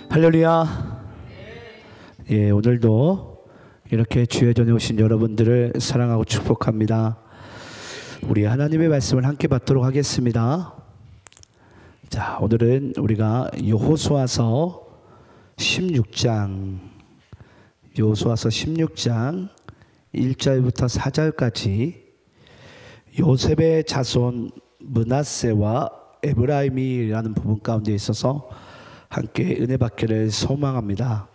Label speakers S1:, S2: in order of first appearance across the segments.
S1: 할렐루야. 예, 오늘도 이렇게 주의 전에 오신 여러분들을 사랑하고 축복합니다. 우리 하나님의 말씀을 함께 받도록 하겠습니다. 자, 오늘은 우리가 여호수아서 16장 1절부터 4절까지 요셉의 자손 므낫세와 에브라임이라는 부분 가운데 있어서 함께 은혜 받기를 소망합니다.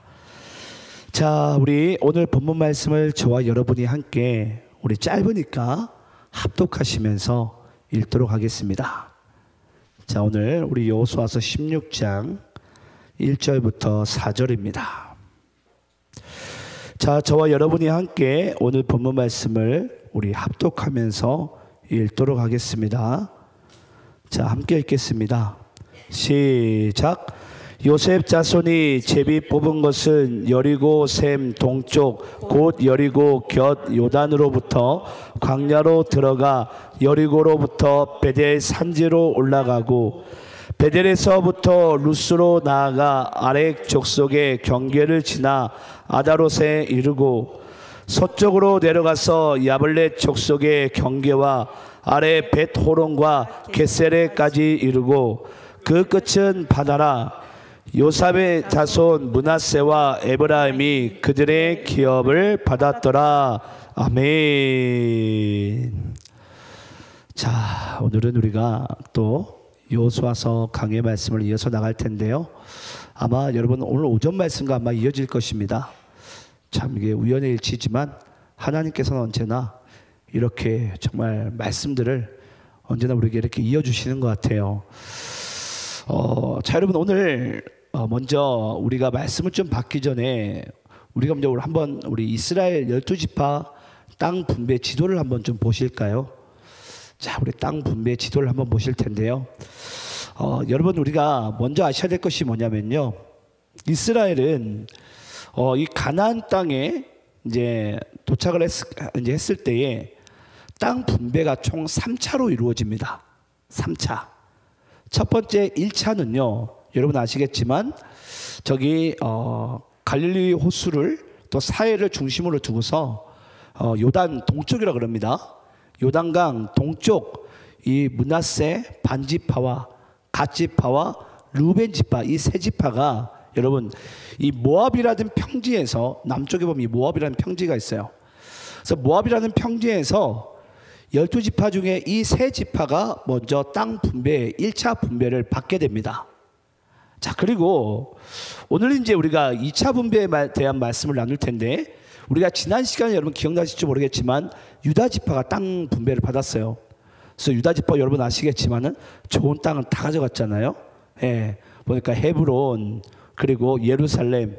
S1: 자, 우리 오늘 본문 말씀을 저와 여러분이 함께 우리 짧으니까 합독하시면서 읽도록 하겠습니다. 자, 오늘 우리 여호수아서 16장 1절부터 4절입니다. 자, 저와 여러분이 함께 오늘 본문 말씀을 우리 합독하면서 읽도록 하겠습니다. 자, 함께 읽겠습니다. 시작. 요셉 자손이 제비 뽑은 것은 여리고 셈 동쪽 곧 여리고 곁 요단으로부터 광야로 들어가 여리고로부터 베델 산지로 올라가고 베델에서부터 루스로 나아가 아렉 족속의 경계를 지나 아다롯에 이르고 서쪽으로 내려가서 야블렛 족속의 경계와 아래 벳호론과 게세레까지 이르고 그 끝은 바다라. 요셉의 자손 므낫세와 에브라임이 그들의 기업을 받았더라. 아멘. 자, 오늘은 우리가 또 여호수아서 강의 말씀을 이어서 나갈 텐데요. 아마 여러분 오늘 오전 말씀과 아마 이어질 것입니다. 참 이게 우연의 일치지만 하나님께서는 언제나 이렇게 정말 말씀들을 언제나 우리에게 이렇게 이어주시는 것 같아요. 자, 여러분 오늘 먼저 우리가 말씀을 좀 받기 전에 우리가 먼저 한번 우리 이스라엘 12지파 땅 분배 지도를 한번 좀 보실까요? 자, 우리 땅 분배 지도를 한번 보실 텐데요. 여러분 우리가 먼저 아셔야 될 것이 뭐냐면요. 이스라엘은 이 가나안 땅에 이제 도착을 했을 때에 땅 분배가 총 3차로 이루어집니다. 3차. 첫 번째 1차는요. 여러분 아시겠지만 저기 갈릴리 호수를 또 사해를 중심으로 두고서 요단 동쪽이라 그럽니다. 요단강 동쪽 이 므낫세 반지파와 갓지파와 루벤 지파 이 세 지파가 여러분 이 모압이라는 평지에서 남쪽에 보면 이 모압이라는 평지가 있어요. 그래서 모압이라는 평지에서 12지파 중에 이 세 지파가 먼저 땅 분배 1차 분배를 받게 됩니다. 자, 그리고 오늘 이제 우리가 2차 분배에 대한 말씀을 나눌 텐데 우리가 지난 시간에 여러분 기억나실지 모르겠지만 유다 지파가 땅 분배를 받았어요. 그래서 유다 지파 여러분 아시겠지만은 좋은 땅은 다 가져갔잖아요. 예, 보니까 헤브론 그리고 예루살렘,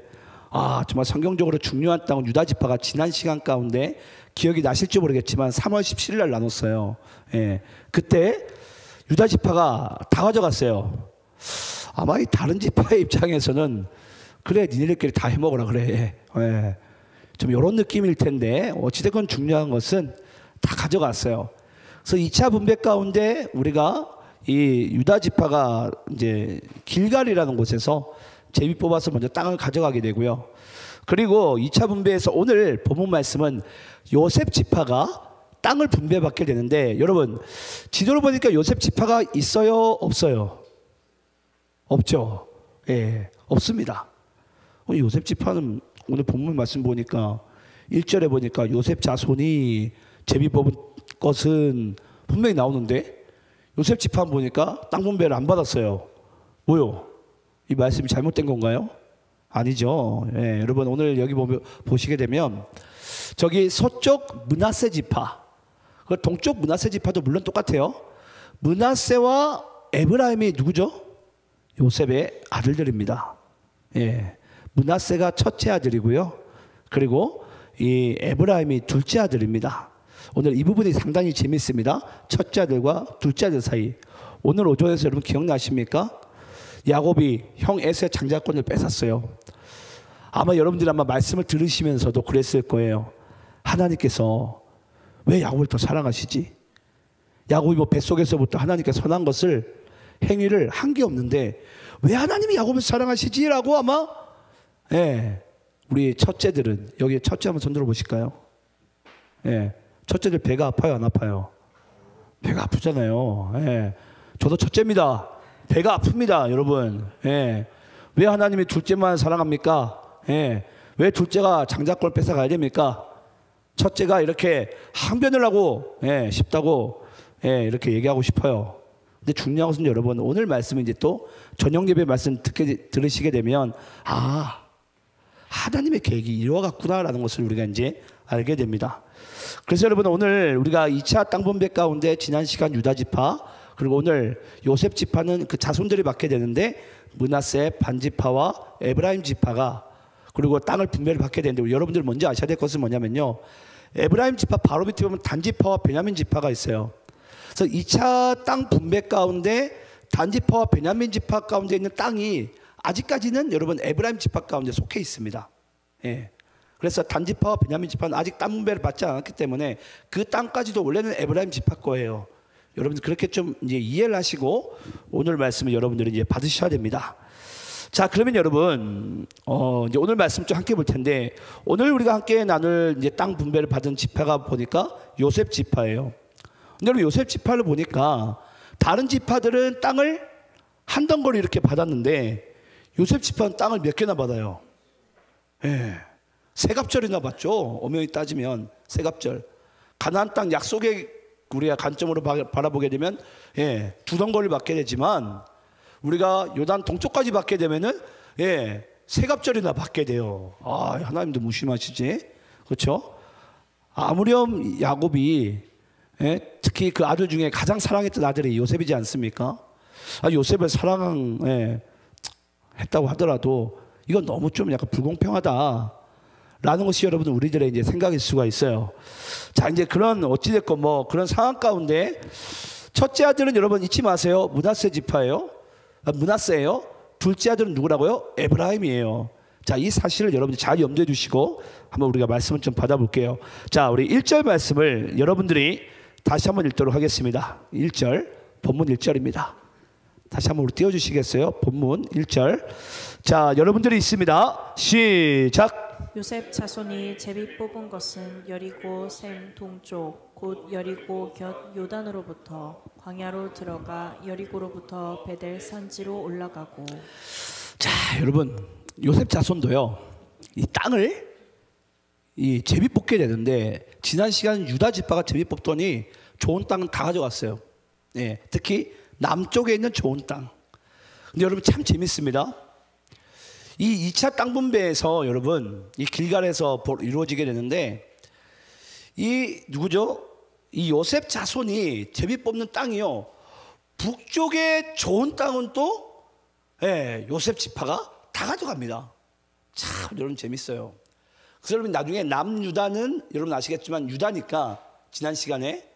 S1: 정말 성경적으로 중요한 땅은 유다 지파가 지난 시간 가운데 기억이 나실지 모르겠지만 3월 17일 날 나눴어요. 예, 그때 유다 지파가 다 가져갔어요. 아마 이 다른 지파의 입장에서는 그래 니네들끼리 다 해먹으라 그래. 예, 좀 이런 느낌일 텐데 어찌됐건 중요한 것은 다 가져갔어요. 그래서 2차 분배 가운데 우리가 이 유다 지파가 이제 길갈이라는 곳에서 제비 뽑아서 먼저 땅을 가져가게 되고요. 그리고 2차 분배에서 오늘 본문 말씀은 요셉 지파가 땅을 분배받게 되는데 여러분 지도를 보니까 요셉 지파가 있어요? 없어요? 없죠. 예, 없습니다. 요셉 지파는 오늘 본문 말씀 보니까 1절에 보니까 요셉 자손이 제비 뽑은 것은 분명히 나오는데 요셉 지파 보니까 땅 분배를 안 받았어요. 뭐요? 이 말씀이 잘못된 건가요? 아니죠. 예, 여러분 오늘 여기 보시게 되면 저기 서쪽 므낫세 지파, 그 동쪽 므낫세 지파도 물론 똑같아요. 므낫세와 에브라임이 누구죠? 요셉의 아들들입니다. 예, 므낫세가 첫째 아들이고요. 그리고 이 에브라임이 둘째 아들입니다. 오늘 이 부분이 상당히 재밌습니다. 첫째 아들과 둘째 아들 사이. 오늘 오전에서 여러분 기억나십니까? 야곱이 형 에서의 장자권을 뺏었어요. 아마 여러분들이 아마 말씀을 들으시면서도 그랬을 거예요. 하나님께서 왜 야곱을 더 사랑하시지? 야곱이 뱃속에서부터 하나님께 선한 것을 행위를 한 게 없는데 왜 하나님이 야곱을 사랑하시지라고 아마 우리 첫째들은, 여기 첫째 한번 손 들어 보실까요? 첫째들 배가 아파요, 안 아파요? 배가 아프잖아요. 저도 첫째입니다. 배가 아픕니다, 여러분. 왜 하나님이 둘째만 사랑합니까? 왜 둘째가 장자권을 뺏어가야 됩니까? 첫째가 이렇게 항변을 하고 싶다고 이렇게 얘기하고 싶어요. 근데 중요한 것은 여러분, 오늘 말씀은 이제 또 저녁 예배 말씀 들으시게 되면 하나님의 계획이 이루어갔구나라는 것을 우리가 이제 알게 됩니다. 그래서 여러분, 오늘 우리가 2차 땅 분배 가운데 지난 시간 유다 지파, 그리고 오늘 요셉 지파는 그 자손들이 맡게 되는데 므낫세 반지파와 에브라임 지파가 그리고 땅을 분배를 받게 되는데, 여러분들 먼저 아셔야 될 것은 뭐냐면요, 에브라임 지파 바로 밑에 보면 단 지파와 베냐민 지파가 있어요. 그래서 2차 땅 분배 가운데 단 지파와 베냐민 지파 가운데 있는 땅이 아직까지는 여러분 에브라임 지파 가운데 속해 있습니다. 그래서 단 지파와 베냐민 지파는 아직 땅 분배를 받지 않았기 때문에 그 땅까지도 원래는 에브라임 지파 거예요. 여러분들 그렇게 좀 이제 이해를 하시고 오늘 말씀을 여러분들이 이제 받으셔야 됩니다. 자, 그러면 여러분, 이제 오늘 말씀 좀 함께 볼 텐데, 오늘 우리가 함께 나눌 이제 땅 분배를 받은 지파가 보니까 요셉 지파예요. 근데 여러분, 요셉 지파를 보니까 다른 지파들은 땅을 한 덩거리 이렇게 받았는데 요셉 지파는 땅을 몇 개나 받아요? 세갑절이나 받죠. 엄연히 따지면 세갑절. 가나안 땅 약속의 우리가 관점으로 바라보게 되면 두 덩거리를 받게 되지만, 우리가 요단 동쪽까지 받게 되면은 세갑절이나 받게 돼요. 하나님도 무심하시지, 그렇죠? 아무렴 야곱이 특히 그 아들 중에 가장 사랑했던 아들이 요셉이지 않습니까? 요셉을 사랑했다고 하더라도 이건 너무 좀 약간 불공평하다 라는 것이 여러분 우리들의 이제 생각일 수가 있어요. 자, 이제 그런 어찌됐건 뭐 그런 상황 가운데 첫째 아들은 여러분 잊지 마세요. 므낫세 지파예요. 므낫세예요. 둘째 아들은 누구라고요? 에브라임이에요. 자, 이 사실을 여러분들 잘 염두에 두시고 한번 우리가 말씀을 좀 받아볼게요. 자, 우리 1절 말씀을 여러분들이 다시 한번 읽도록 하겠습니다. 1절, 본문 1절입니다. 다시 한번 우리 띄워주시겠어요? 본문 1절. 자, 여러분들이 있습니다. 시작.
S2: 요셉 자손이 제비 뽑은 것은 여리고 샘 동쪽 곧 여리고 곁 요단으로부터 광야로 들어가 여리고로부터 베델 산지로 올라가고.
S1: 자, 여러분, 요셉 자손도요, 이 땅을 이 제비 뽑게 되는데, 지난 시간 유다 지파가 제비 뽑더니 좋은 땅 다 가져갔어요. 특히 남쪽에 있는 좋은 땅. 근데 여러분 참 재밌습니다. 이 2차 땅 분배에서 여러분 이 길갈에서 이루어지게 되는데, 이 누구죠? 이 요셉 자손이 제비 뽑는 땅이요, 북쪽의 좋은 땅은 또 요셉 지파가 다 가져갑니다. 참 여러분 재밌어요. 그래서 여러분 나중에 남유다는 여러분 아시겠지만 유다니까, 지난 시간에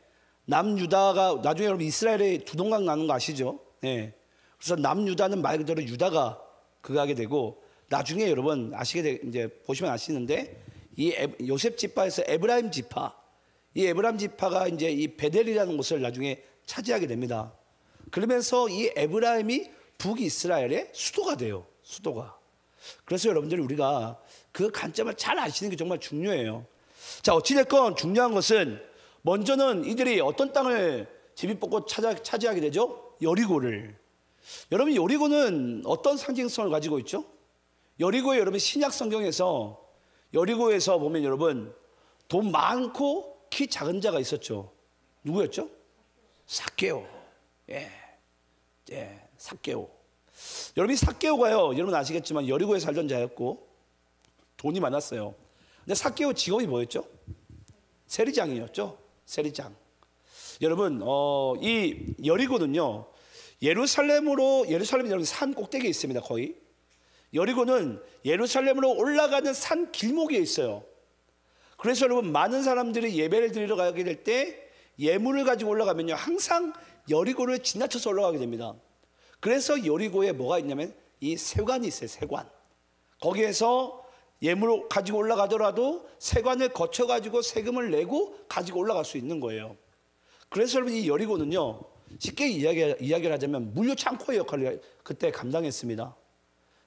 S1: 남유다가 나중에 여러분 이스라엘에 두 동강 나는 거 아시죠? 그래서 남유다는 말 그대로 유다가 그거 하게 되고, 나중에 여러분 아시게 이제 보시면 아시는데, 이 요셉 지파에서 에브라임 지파, 이 에브라임 지파가 이제 이 베델이라는 곳을 나중에 차지하게 됩니다. 그러면서 이 에브라임이 북이스라엘의 수도가 돼요. 수도가. 그래서 여러분들이 우리가 그 관점을 잘 아시는 게 정말 중요해요. 자, 어찌됐건 중요한 것은 먼저는 이들이 어떤 땅을 제비 뽑고 차지하게 되죠? 여리고를. 여러분 여리고는 어떤 상징성을 가지고 있죠? 여리고에 여러분 신약 성경에서 여리고에서 보면 여러분 돈 많고 키 작은 자가 있었죠. 누구였죠? 삭개오. 삭개오. 여러분 삭개오가요, 여러분 아시겠지만 여리고에 살던 자였고 돈이 많았어요. 근데 삭개오 직업이 뭐였죠? 세리장이었죠. 세리장. 여러분 이 여리고는요, 예루살렘이 여러분 산 꼭대기에 있습니다. 거의 여리고는 예루살렘으로 올라가는 산 길목에 있어요. 그래서 여러분 많은 사람들이 예배를 드리러 가게 될 때 예물을 가지고 올라가면요, 항상 여리고를 지나쳐서 올라가게 됩니다. 그래서 여리고에 뭐가 있냐면 이 세관이 있어요. 세관. 거기에서 예물을 가지고 올라가더라도 세관을 거쳐 가지고 세금을 내고 가지고 올라갈 수 있는 거예요. 그래서 여러분 이 여리고는요, 쉽게 이야기를 하자면 물류 창고의 역할을 그때 감당했습니다.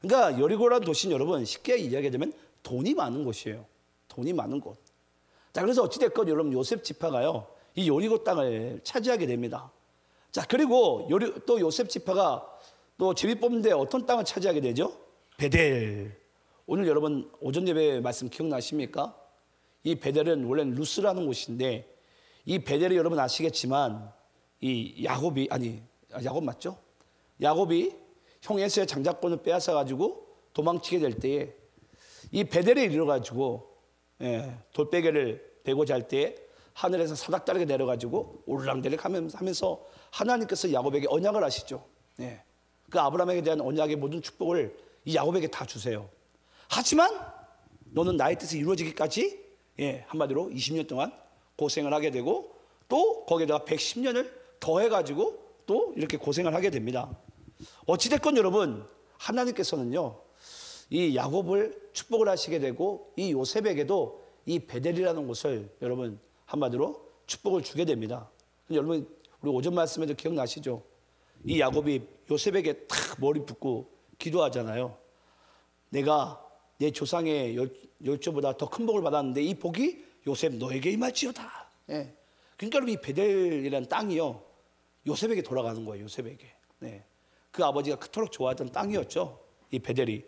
S1: 그러니까 여리고라는 도시는 여러분 쉽게 이야기하자면 돈이 많은 곳이에요. 돈이 많은 곳. 자, 그래서 어찌됐건 여러분 요셉 지파가요, 이 여리고 땅을 차지하게 됩니다. 자, 그리고 또 요셉 지파가 또 제비 뽑는데 어떤 땅을 차지하게 되죠? 베델. 오늘 여러분 오전 예배 말씀 기억나십니까? 이 베델은 원래 루스라는 곳인데, 이 베델이 여러분 아시겠지만 이 야곱 맞죠? 야곱이 형 에서의 장자권을 빼앗아 가지고 도망치게 될 때에 이 베델에 이르러 가지고 돌베개를 베고자 할 때에 하늘에서 사닥다르게 내려 가지고 오르락내리락 하면서 하나님께서 야곱에게 언약을 하시죠. 그 아브라함에게 대한 언약의 모든 축복을 이 야곱에게 다 주세요. 하지만 너는 나의 뜻이 이루어지기까지 한마디로 20년 동안 고생을 하게 되고, 또 거기에다가 110년을 더해가지고 또 이렇게 고생을 하게 됩니다. 어찌됐건 여러분 하나님께서는요 이 야곱을 축복을 하시게 되고, 이 요셉에게도 이 베델이라는 곳을 여러분 한마디로 축복을 주게 됩니다. 여러분 우리 오전 말씀에도 기억나시죠? 이 야곱이 요셉에게 탁 머리 붓고 기도하잖아요. 내가 내 조상의 열조보다 더 큰 복을 받았는데 이 복이 요셉 너에게 임할지어다. 그러니까 이 베델이라는 땅이요 요셉에게 돌아가는 거예요. 요셉에게. 그 아버지가 그토록 좋아했던 땅이었죠, 이 베델이.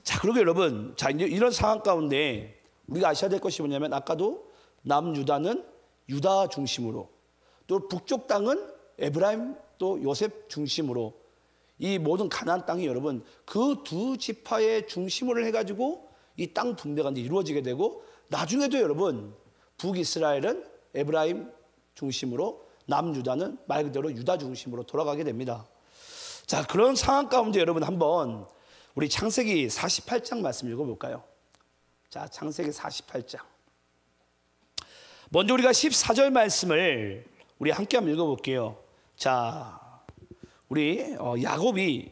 S1: 자, 그리고 여러분, 자 이제 이런 상황 가운데 우리가 아셔야 될 것이 뭐냐면, 아까도 남유다는 유다 중심으로, 또 북쪽 땅은 에브라임 또 요셉 중심으로, 이 모든 가나안 땅이 여러분 그 두 지파의 중심으로 해가지고 이 땅 분배가 이제 이루어지게 되고, 나중에도 여러분 북이스라엘은 에브라임 중심으로, 남유다는 말 그대로 유다 중심으로 돌아가게 됩니다. 자, 그런 상황 가운데 여러분 한번 우리 창세기 48장 말씀 읽어볼까요? 자, 창세기 48장. 먼저 우리가 14절 말씀을 우리 함께 한번 읽어볼게요. 자, 우리 야곱이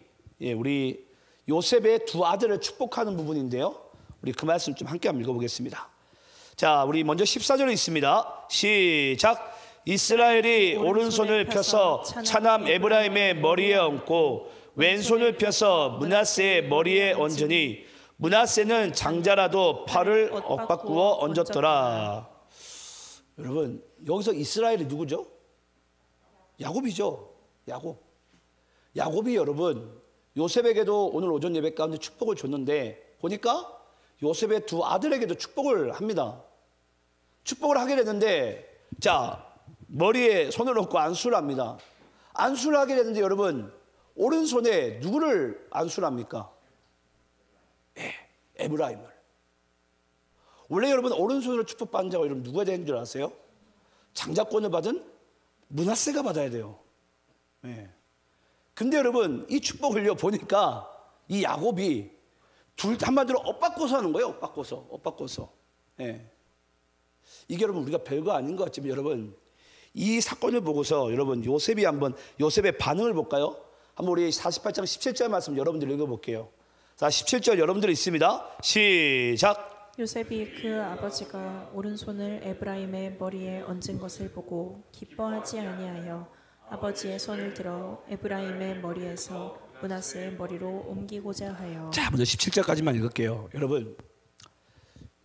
S1: 우리 요셉의 두 아들을 축복하는 부분인데요, 우리 그 말씀 좀 함께 한번 읽어보겠습니다. 자, 우리 먼저 14절에 있습니다. 시작. 이스라엘이 오른손을 펴서 차남 에브라임의 머리에 얹고 왼손을 펴서 므낫세의 머리에 얹으니 므낫세는 장자라도 팔을 엇바꾸어 얹었더라. 여러분 여기서 이스라엘이 누구죠? 야곱이죠. 야곱이 여러분 요셉에게도 오늘 오전 예배 가운데 축복을 줬는데, 보니까 요셉의 두 아들에게도 축복을 합니다. 축복을 하게 됐는데, 자, 머리에 손을 얹고 안수를 합니다. 안수를 하게 됐는데 여러분 오른손에 누구를 안수를 합니까? 에브라임을. 원래 여러분 오른손으로 축복받는 자가 여러분 누가 되는 줄 아세요? 장자권을 받은 므낫세가 받아야 돼요. 근데 여러분 이 축복을요 보니까 이 야곱이 한마디로 엇바꿔서 하는 거예요. 엇바꿔서. 이게 여러분 우리가 별거 아닌 것 같지만, 여러분 이 사건을 보고서 여러분 요셉의 반응을 볼까요? 한번 우리 48장 17절 말씀 여러분들 읽어볼게요. 자, 17절 여러분들 있습니다. 시작.
S2: 요셉이 그 아버지가 오른손을 에브라임의 머리에 얹은 것을 보고 기뻐하지 아니하여 아버지의 손을 들어 에브라임의 머리에서 므낫세의 머리로 옮기고자 하여.
S1: 자, 먼저 17절까지만 읽을게요. 여러분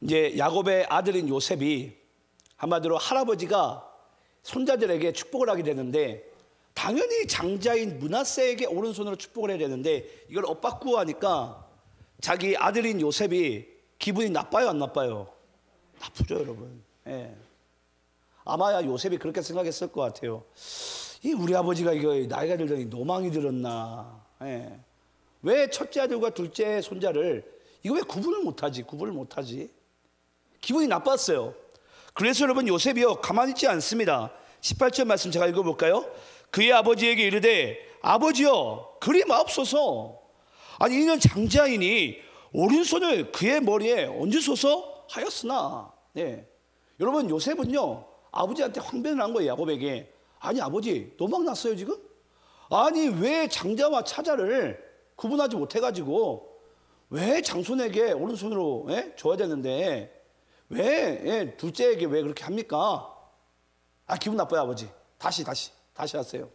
S1: 이제 야곱의 아들인 요셉이 한마디로 할아버지가 손자들에게 축복을 하게 되는데, 당연히 장자인 므낫세에게 오른손으로 축복을 해야 되는데 이걸 엇바꾸어 하니까 자기 아들인 요셉이 기분이 나빠요, 안 나빠요? 나쁘죠, 여러분. 아마야 요셉이 그렇게 생각했을 것 같아요. 우리 아버지가 이거 나이가 들더니 노망이 들었나? 왜 첫째 아들과 둘째 손자를 이거 왜 구분을 못하지? 기분이 나빴어요. 그래서 여러분 요셉이요 가만히 있지 않습니다. 18절 말씀 제가 읽어볼까요? 그의 아버지에게 이르되 아버지여 그리 마옵소서. 아니 이는 장자이니 오른손을 그의 머리에 얹으소서 하였으나. 여러분 요셉은요 아버지한테 황변을 한 거예요. 야곱에게. 아니 아버지 노망 났어요 지금? 아니 왜 장자와 차자를 구분하지 못해가지고 왜 장손에게 오른손으로 줘야 되는데 왜 둘째에게 왜 그렇게 합니까? 기분 나빠요 아버지. 다시 하세요.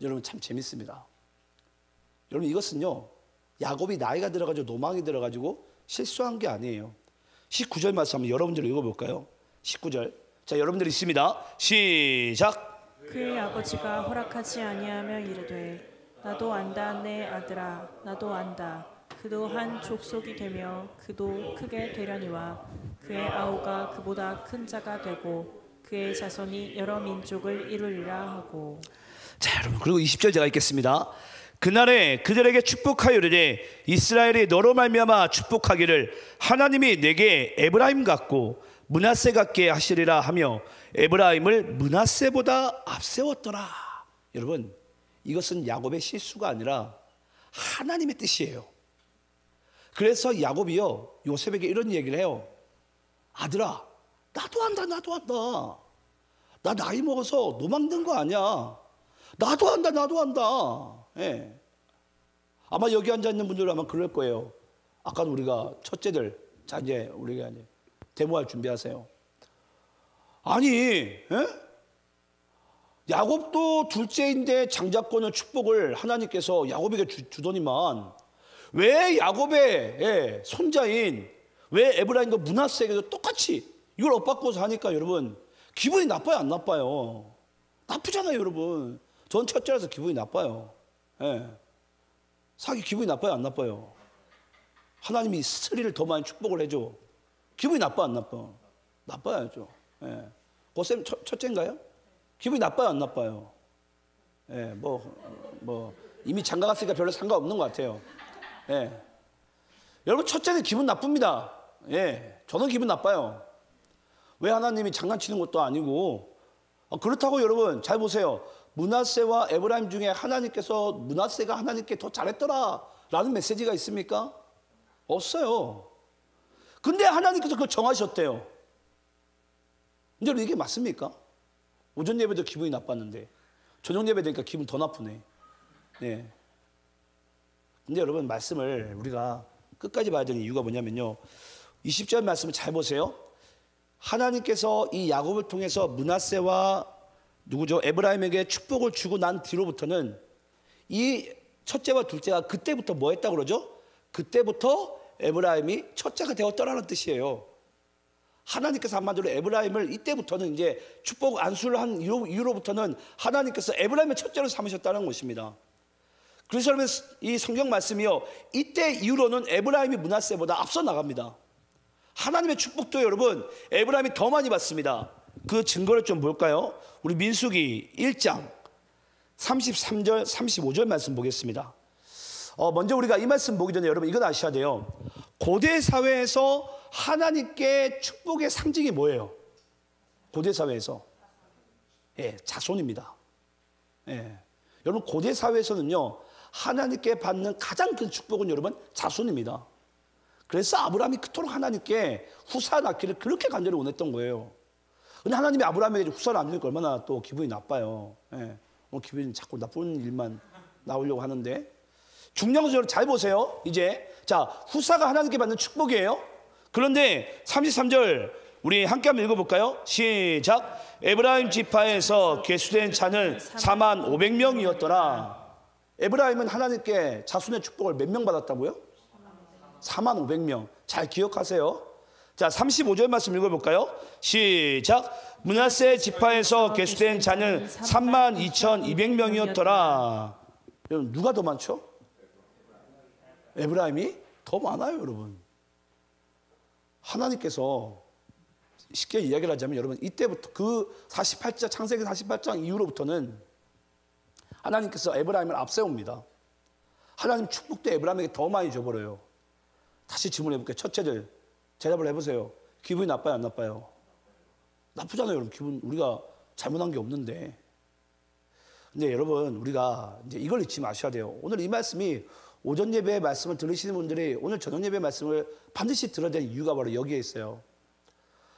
S1: 여러분 참 재밌습니다. 여러분 이것은요, 야곱이 나이가 들어가지고 노망이 들어가지고 실수한 게 아니에요. 19절 말씀 한번 여러분들 읽어볼까요? 19절. 자, 여러분들 있습니다. 시작.
S2: 그의 아버지가 허락하지 아니하며 이르되 나도 안다 내 아들아 나도 안다. 그도 한 족속이 되며 그도 크게 되려니와 그의 아우가 그보다 큰 자가 되고 그의 자손이 여러 민족을 이루리라 하고.
S1: 자, 여러분 그리고 20절 제가 읽겠습니다. 그날에 그들에게 축복하여 이르되 이스라엘이 너로 말미암아 축복하기를 하나님이 내게 에브라임 같고 므낫세 같게 하시리라 하며 에브라임을 므낫세보다 앞세웠더라. 여러분 이것은 야곱의 실수가 아니라 하나님의 뜻이에요. 그래서 야곱이요 요셉에게 이런 얘기를 해요. 아들아 나도 한다 나도 한다. 나 나이 먹어서 노망든 거 아니야. 나도 한다 나도 한다. 예. 아마 여기 앉아 있는 분들은 아마 그럴 거예요. 아까 우리가 첫째들, 자 이제 우리가 이제 데모할 준비하세요. 아니, 예? 야곱도 둘째인데 장자권의 축복을 하나님께서 야곱에게 주더니만 왜 야곱의 손자인 왜 에브라임과 므낫세에게도 똑같이 이걸 엇바꿔서 하니까 여러분 기분이 나빠요 안 나빠요? 나쁘잖아요 여러분. 전 첫째라서 기분이 나빠요. 예. 사기 기분이 나빠요 안 나빠요? 하나님이 스리를 더 많이 축복을 해줘. 기분이 나빠 안 나빠? 나빠야죠. 예. 고쌤 첫째인가요? 기분이 나빠요 안 나빠요? 예. 뭐 이미 장가 갔으니까 별로 상관없는 것 같아요. 예. 여러분 첫째는 기분 나쁩니다. 예. 저는 기분 나빠요. 왜 하나님이 장난치는 것도 아니고 그렇다고 여러분 잘 보세요. 므낫세와 에브라임 중에 하나님께서 므낫세가 하나님께 더 잘했더라 라는 메시지가 있습니까? 없어요. 근데 하나님께서 그걸 정하셨대요. 근데 이게 맞습니까? 오전 예배도 기분이 나빴는데 저녁 예배 되니까 기분 더 나쁘네. 네. 근데 여러분 말씀을 우리가 끝까지 봐야 되는 이유가 뭐냐면요. 20절 말씀을 잘 보세요. 하나님께서 이 야곱을 통해서 므낫세와 누구죠? 에브라임에게 축복을 주고 난 뒤로부터는 이 첫째와 둘째가 그때부터 뭐 했다고 그러죠? 그때부터 에브라임이 첫째가 되었더라는 뜻이에요. 하나님께서 한마디로 에브라임을 이때부터는 이제 축복 안수를 한 이후로부터는 하나님께서 에브라임의 첫째로 삼으셨다는 것입니다. 그래서 여러분 이 성경 말씀이요 이때 이후로는 에브라임이 므낫세보다 앞서 나갑니다. 하나님의 축복도 여러분 에브라임이 더 많이 받습니다. 그 증거를 좀 볼까요? 우리 민수기 1장 33절 35절 말씀 보겠습니다. 먼저 우리가 이 말씀 보기 전에 여러분 이건 아셔야 돼요. 고대 사회에서 하나님께 축복의 상징이 뭐예요? 고대 사회에서 자손입니다. 여러분 고대 사회에서는요 하나님께 받는 가장 큰 축복은 여러분 자손입니다. 그래서 아브라함이 그토록 하나님께 후사 낳기를 그렇게 간절히 원했던 거예요. 근데 하나님이 아브라함에게 후사를 안 주니까 얼마나 또 기분이 나빠요. 기분이 자꾸 나쁜 일만 나오려고 하는데 중요한 것을 잘 보세요. 이제 자 후사가 하나님께 받는 축복이에요. 그런데 33절 우리 함께 한번 읽어볼까요? 시작. 에브라임 지파에서 계수된 자는 4만 500명이었더라. 에브라임은 하나님께 자손의 축복을 몇 명 받았다고요? 4만 500명. 잘 기억하세요. 자 35절 말씀 읽어볼까요? 시작. 므낫세 지파에서 계수된 자는 3만 2,200명이었더라. 여러분 누가 더 많죠? 에브라임이 더 많아요 여러분. 하나님께서 쉽게 이야기를 하자면 여러분 이때부터 그 48장 창세기 48장 이후로부터는 하나님께서 에브라임을 앞세웁니다. 하나님 축복도 에브라임에게 더 많이 줘버려요. 다시 질문해 볼게요. 첫째들 대답을 해보세요. 기분이 나빠요 안 나빠요? 나쁘잖아요 여러분. 기분 우리가 잘못한 게 없는데. 근데 여러분 우리가 이제 이걸 잊지 마셔야 돼요. 오늘 이 말씀이 오전 예배의 말씀을 들으시는 분들이 오늘 저녁 예배의 말씀을 반드시 들어야 되는 이유가 바로 여기에 있어요.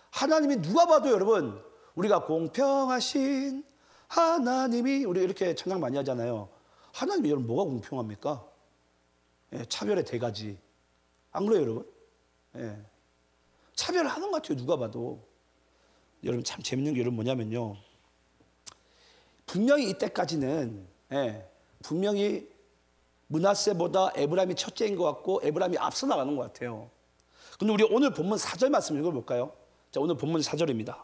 S1: 하나님이 누가 봐도 여러분 우리가 공평하신 하나님이 우리 이렇게 찬양 많이 하잖아요. 하나님이 여러분 뭐가 공평합니까? 차별의 대가지. 안 그래요 여러분? 차별을 하는 것 같아요 누가 봐도. 여러분 참 재밌는 게 여러분 뭐냐면요 분명히 이때까지는 예, 분명히 므낫세보다 에브라임이 첫째인 것 같고 에브라임이 앞서 나가는 것 같아요. 근데 우리 오늘 본문 4절 말씀 읽어볼까요? 자, 오늘 본문 4절입니다.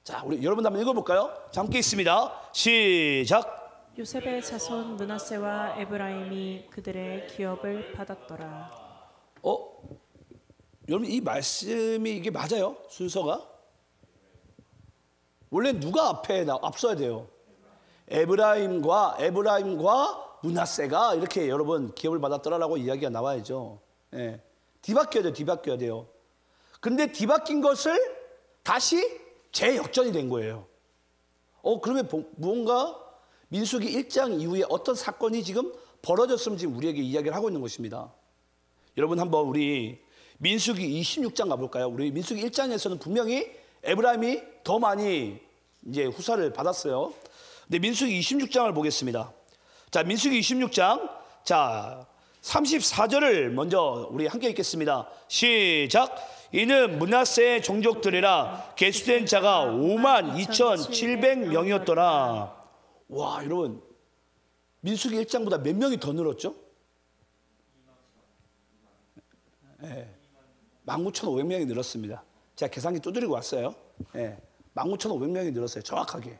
S1: 자, 우리 여러분 한번 읽어볼까요? 자, 함께 있습니다. 시작.
S2: 요셉의 자손 므낫세와 에브라임이 그들의 기업을 받았더라.
S1: 여러분 이 말씀이 이게 맞아요? 순서가? 원래 누가 앞서야 돼요? 에브라임과 므낫세가 이렇게 여러분 기업을 받았더라라고 이야기가 나와야죠. 예. 뒤바뀌어야 돼요. 근데 뒤바뀐 것을 다시 재역전이 된 거예요. 그러면 무언가 민수기 1장 이후에 어떤 사건이 지금 벌어졌으면 지금 우리에게 이야기를 하고 있는 것입니다. 여러분 한번 우리 민수기 26장 가볼까요? 우리 민수기 1장에서는 분명히 에브라임이 더 많이 이제 후사를 받았어요. 근데 민수기 26장을 보겠습니다. 자, 민수기 26장. 자, 34절을 먼저 우리 함께 읽겠습니다. 시작. 이는 므낫세의 종족들이라 계수된 자가 52,700명이었더라. 와, 여러분 민수기 1장보다 몇 명이 더 늘었죠? 네, 19,500명이 늘었습니다. 제가 계산기 두드리고 왔어요. 네, 19,500명이 늘었어요. 정확하게.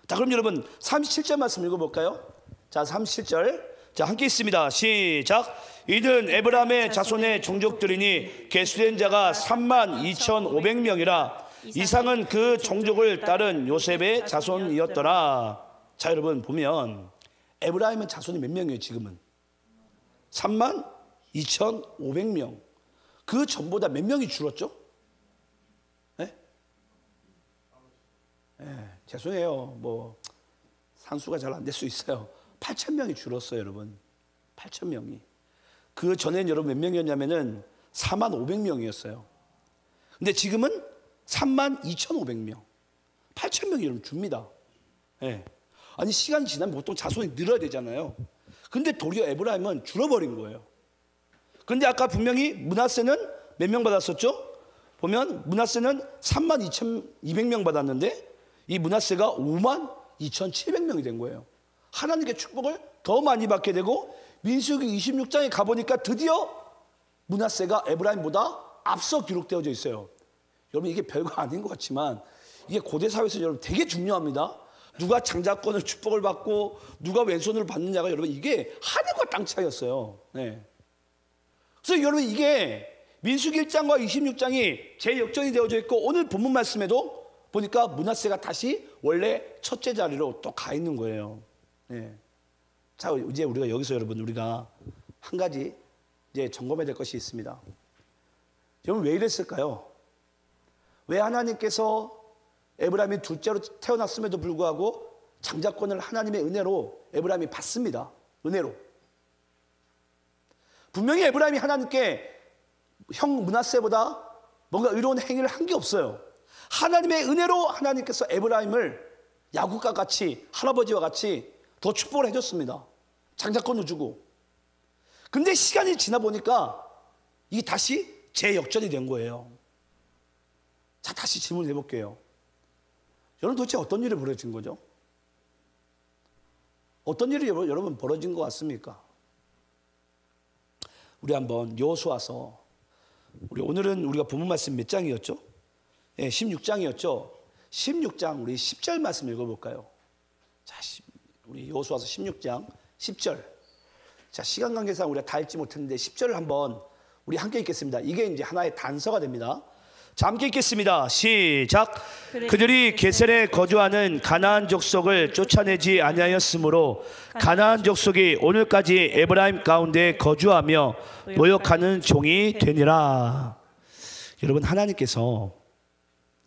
S1: 자, 그럼 여러분 37절 말씀 읽어볼까요? 자, 37절. 자, 함께 있습니다. 시작. 이는 에브라임의 자손의 종족들이니 계수된 자가 32,500명이라 이상은 그 종족을 따른 요셉의 자손이었더라. 자, 여러분 보면 에브라임은 자손이 몇 명이에요? 지금은 32,500명. 그 전보다 몇 명이 줄었죠? 네? 네, 죄송해요. 뭐 산수가 잘 안 될 수 있어요. 8,000명이 줄었어요, 여러분. 8,000명이. 그 전에는 여러분 몇 명이었냐면은 45,000명이었어요. 근데 지금은 32,500명. 8,000명이 여러분 줍니다. 네. 아니, 시간이 지나면 보통 자손이 늘어야 되잖아요. 근데 도리어 에브라임은 줄어버린 거예요. 근데 아까 분명히 므낫세는 몇 명 받았었죠? 보면 므낫세는 32,200명 받았는데 이 므낫세가 52,700명이 된 거예요. 하나님께 축복을 더 많이 받게 되고 민수기 26장에 가보니까 드디어 므낫세가 에브라임보다 앞서 기록되어져 있어요. 여러분 이게 별거 아닌 것 같지만 이게 고대 사회에서 여러분 되게 중요합니다. 누가 장자권을 축복을 받고 누가 왼손을 받느냐가 여러분 이게 하늘과 땅 차이였어요. 네. 그래서 여러분 이게 민수기 1장과 26장이 재역전이 되어져 있고 오늘 본문 말씀에도 보니까 므낫세가 다시 원래 첫째 자리로 또 가 있는 거예요. 네. 자, 이제 우리가 여기서 여러분 우리가 한 가지 이제 점검해야 될 것이 있습니다. 여러분 왜 이랬을까요? 왜 하나님께서 에브라임이 둘째로 태어났음에도 불구하고 장자권을 하나님의 은혜로 에브라임이 받습니다. 은혜로. 분명히 에브라임이 하나님께 형 므낫세보다 뭔가 의로운 행위를 한 게 없어요. 하나님의 은혜로 하나님께서 에브라임을 야곱과 같이 할아버지와 같이 더 축복을 해줬습니다. 장자권도 주고. 근데 시간이 지나 보니까 이게 다시 재역전이 된 거예요. 자, 다시 질문을 해볼게요. 여러분 도대체 어떤 일이 벌어진 거죠? 어떤 일이 여러분 벌어진 것 같습니까? 우리 한번 여호수아서 우리 오늘은 우리가 본문 말씀 몇 장이었죠? 네, 16장이었죠. 16장 우리 10절 말씀 읽어볼까요? 자, 우리 여호수아서 16장 10절. 자, 시간 관계상 우리가 다 읽지 못했는데 10절을 한번 우리 함께 읽겠습니다. 이게 이제 하나의 단서가 됩니다. 자, 함께 읽겠습니다. 시작. 그들이 게셀에 거주하는 가나안 족속을 쫓아내지 아니하였으므로 가나안 족속이 오늘까지 에브라임 가운데 거주하며 모욕하는 종이 되니라. 여러분 하나님께서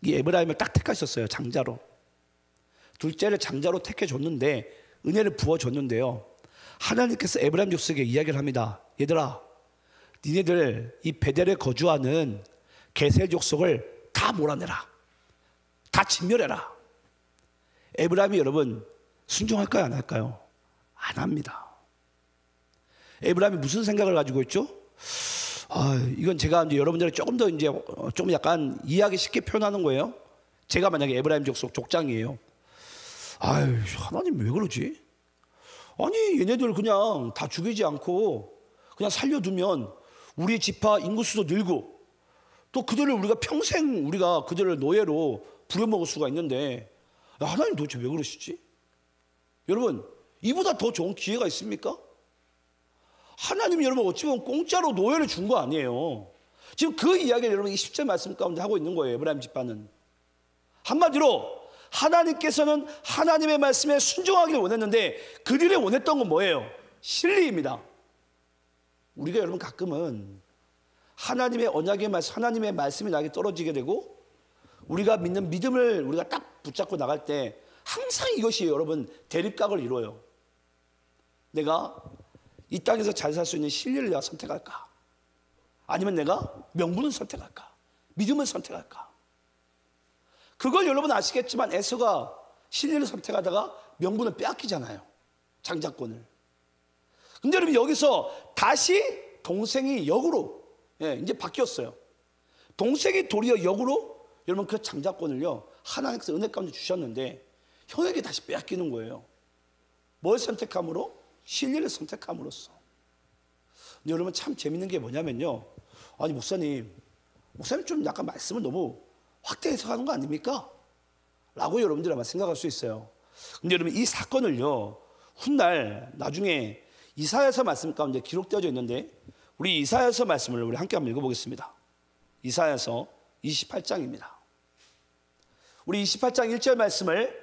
S1: 이 에브라임을 딱 택하셨어요. 장자로. 둘째를 장자로 택해줬는데 은혜를 부어줬는데요. 하나님께서 에브라임 족속에 이야기를 합니다. 얘들아, 니네들 이 베델에 거주하는 게셀 족속을 다 몰아내라. 다 진멸해라. 에브라임이 여러분 순종할까요? 안 할까요? 안 합니다. 에브라임이 무슨 생각을 가지고 있죠? 이건 제가 이제 여러분들이 조금 더 이제 좀 약간 이해하기 쉽게 표현하는 거예요. 제가 만약에 에브라임 족속 족장이에요. 아유, 하나님 왜 그러지? 아니, 얘네들 그냥 다 죽이지 않고 그냥 살려두면 우리 지파 인구수도 늘고 또 그들을 우리가 평생 우리가 그들을 노예로 부려먹을 수가 있는데, 야, 하나님 도대체 왜 그러시지? 여러분, 이보다 더 좋은 기회가 있습니까? 하나님이 여러분 어찌 보면 공짜로 노예를 준 거 아니에요. 지금 그 이야기를 여러분 이 10절 말씀 가운데 하고 있는 거예요. 에브라임 지파는. 한마디로 하나님께서는 하나님의 말씀에 순종하기를 원했는데 그들이 원했던 건 뭐예요? 진리입니다. 우리가 여러분 가끔은 하나님의 언약의 말씀, 하나님의 말씀이 나에게 떨어지게 되고 우리가 믿는 믿음을 우리가 딱 붙잡고 나갈 때 항상 이것이 여러분 대립각을 이뤄요. 내가 이 땅에서 잘 살 수 있는 진리를 내가 선택할까? 아니면 내가 명분을 선택할까? 믿음을 선택할까? 그걸 여러분 아시겠지만 에서가 진리를 선택하다가 명분을 빼앗기잖아요. 장자권을. 근데 여러분 여기서 다시 동생이 역으로 이제 바뀌었어요. 동생이 도리어 역으로 여러분 그 장자권을요 하나님께서 은혜 가운데 주셨는데 형에게 다시 빼앗기는 거예요. 뭘 선택함으로? 진리를 선택함으로써. 근데 여러분 참 재밌는 게 뭐냐면요, 아니 목사님 좀 약간 말씀을 너무 확대 해석하는 거 아닙니까? 라고 여러분들이 아마 생각할 수 있어요. 근데 여러분 이 사건을요 훗날 나중에 이사야서 말씀 가운데 기록되어져 있는데 우리 이사야서 말씀을 우리 함께 한번 읽어보겠습니다. 이사야서 28장입니다. 우리 28장 1절 말씀을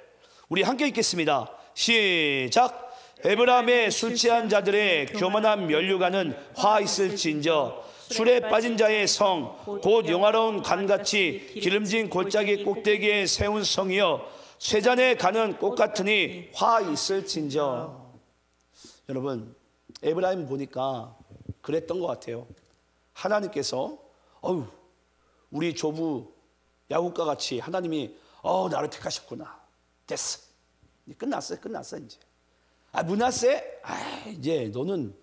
S1: 우리 함께 읽겠습니다. 시작. 에브라임의 술 취한 자들의 교만한 면류관은 화 있을진저 술에 빠진 자의 성 곧 영화로운 관같이 기름진 골짜기 꼭대기에 세운 성이여 쇠잔에 가는 꽃 같으니 화 있을진저. 여러분 에브라임 보니까 그랬던 것 같아요. 하나님께서 우리 조부 야곱과 같이 하나님이 나를 택하셨구나. 됐어. 끝났어 이제. 므낫세? 이제 너는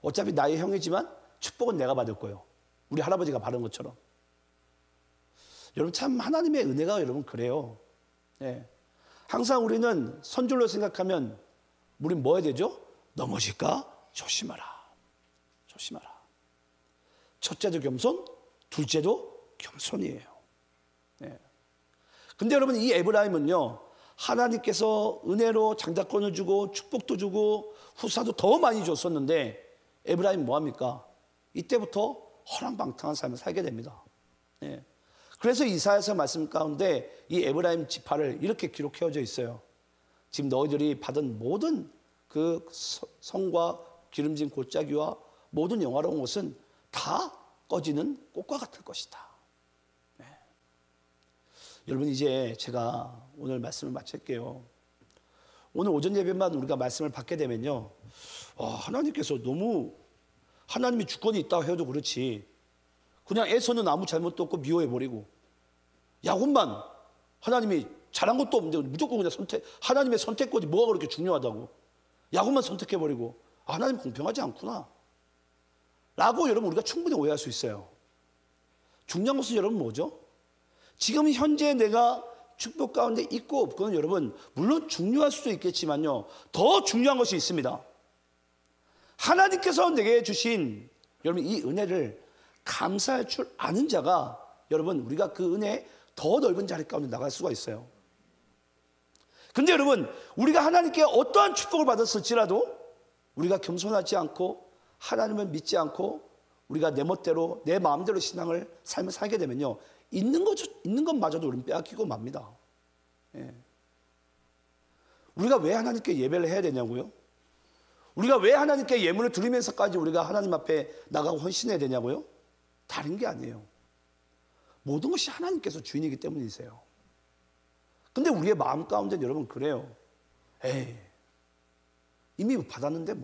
S1: 어차피 나의 형이지만 축복은 내가 받을 거예요. 우리 할아버지가 받은 것처럼. 여러분 참 하나님의 은혜가 여러분 그래요. 항상 우리는 선줄로 생각하면 우린 뭐 해야 되죠? 넘어질까? 조심하라. 첫째도 겸손, 둘째도 겸손이에요. 근데 여러분 이 에브라임은요 하나님께서 은혜로 장자권을 주고 축복도 주고 후사도 더 많이 줬었는데 에브라임 뭐합니까? 이때부터 허랑방탕한 삶을 살게 됩니다. 그래서 이사야서 말씀 가운데 이 에브라임 지파를 이렇게 기록해져 있어요. 지금 너희들이 받은 모든 그 성과 기름진 골짜기와 모든 영화로운 것은 다 꺼지는 꽃과 같을 것이다. 여러분 이제 제가 오늘 말씀을 마칠게요. 오늘 오전 예배만 우리가 말씀을 받게 되면요 하나님께서 너무 하나님이 주권이 있다고 해도 그렇지 그냥 에서는 아무 잘못도 없고 미워해버리고 야곱만 하나님이 잘한 것도 없는데 무조건 그냥 하나님의 선택권이 뭐가 그렇게 중요하다고 야곱만 선택해버리고 하나님 공평하지 않구나 라고 여러분 우리가 충분히 오해할 수 있어요. 중요한 것은 여러분 뭐죠? 지금 현재 내가 축복 가운데 있고 없고는 여러분 물론 중요할 수도 있겠지만요 더 중요한 것이 있습니다. 하나님께서 내게 주신 여러분 이 은혜를 감사할 줄 아는 자가 여러분 우리가 그 은혜에 더 넓은 자리 가운데 나갈 수가 있어요. 근데 여러분 우리가 하나님께 어떠한 축복을 받았을지라도 우리가 겸손하지 않고 하나님을 믿지 않고 우리가 내 멋대로 내 마음대로 삶을 살게 되면요 있는 것마저도 우리는 빼앗기고 맙니다. 우리가 왜 하나님께 예배를 해야 되냐고요? 우리가 왜 하나님께 예물을 드리면서까지 우리가 하나님 앞에 나가고 헌신해야 되냐고요? 다른 게 아니에요. 모든 것이 하나님께서 주인이기 때문이세요. 근데 우리의 마음 가운데 여러분 그래요. 이미 받았는데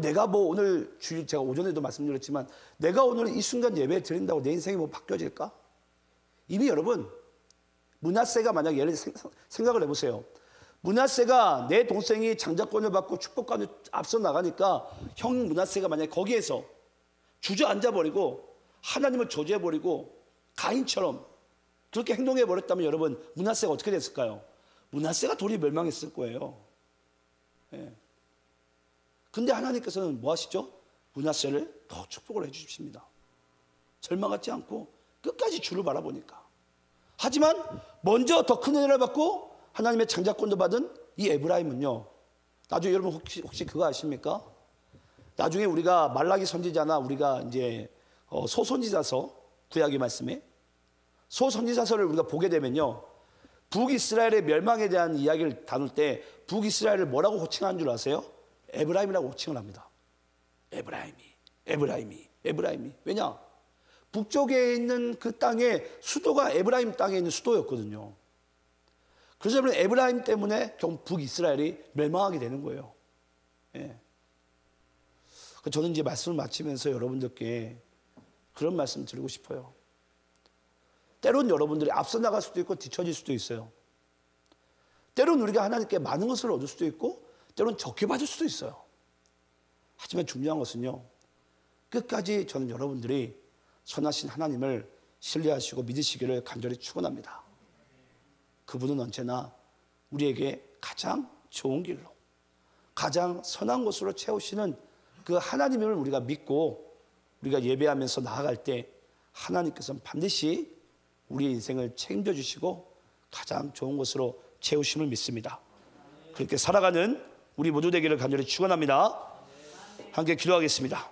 S1: 내가 오늘 제가 오전에도 말씀드렸지만 내가 오늘 이 순간 예배 드린다고 내 인생이 바뀌어질까? 이미 여러분 므낫세가 만약 예를 생각을 해보세요. 므낫세가 내 동생이 장자권을 받고 축복권을 앞서 나가니까 형 므낫세가 만약 거기에서 주저앉아버리고 하나님을 저주해버리고 가인처럼 그렇게 행동해버렸다면 여러분 므낫세가 어떻게 됐을까요? 므낫세가 돌이 멸망했을 거예요. 예. 근데 하나님께서는 뭐 하시죠? 므낫세를 더 축복을 해 주십니다. 절망하지 않고 끝까지 주를 바라보니까. 하지만 먼저 더 큰 은혜를 받고 하나님의 장자권도 받은 이 에브라임은요, 나중에 여러분 혹시 그거 아십니까? 나중에 우리가 말라기 선지자나 우리가 이제 소선지자서, 구약의 말씀에 소선지자서를 우리가 보게 되면요, 북이스라엘의 멸망에 대한 이야기를 다룰 때 북이스라엘을 뭐라고 호칭하는 줄 아세요? 에브라임이라고 호칭을 합니다. 에브라임이. 왜냐? 북쪽에 있는 그 땅의 수도가 에브라임 땅에 있는 수도였거든요. 그래서 에브라임 때문에 결국 북이스라엘이 멸망하게 되는 거예요. 예. 저는 이제 말씀을 마치면서 여러분들께 그런 말씀 드리고 싶어요. 때론 여러분들이 앞서 나갈 수도 있고 뒤처질 수도 있어요. 때론 우리가 하나님께 많은 것을 얻을 수도 있고 때론 적게 받을 수도 있어요. 하지만 중요한 것은요, 끝까지 저는 여러분들이 선하신 하나님을 신뢰하시고 믿으시기를 간절히 축원합니다. 그분은 언제나 우리에게 가장 좋은 길로, 가장 선한 곳으로 채우시는 그 하나님을 우리가 믿고 우리가 예배하면서 나아갈 때 하나님께서는 반드시 우리의 인생을 책임져 주시고 가장 좋은 곳으로 채우심을 믿습니다. 그렇게 살아가는 우리 모두 되기를 간절히 축원합니다. 함께 기도하겠습니다.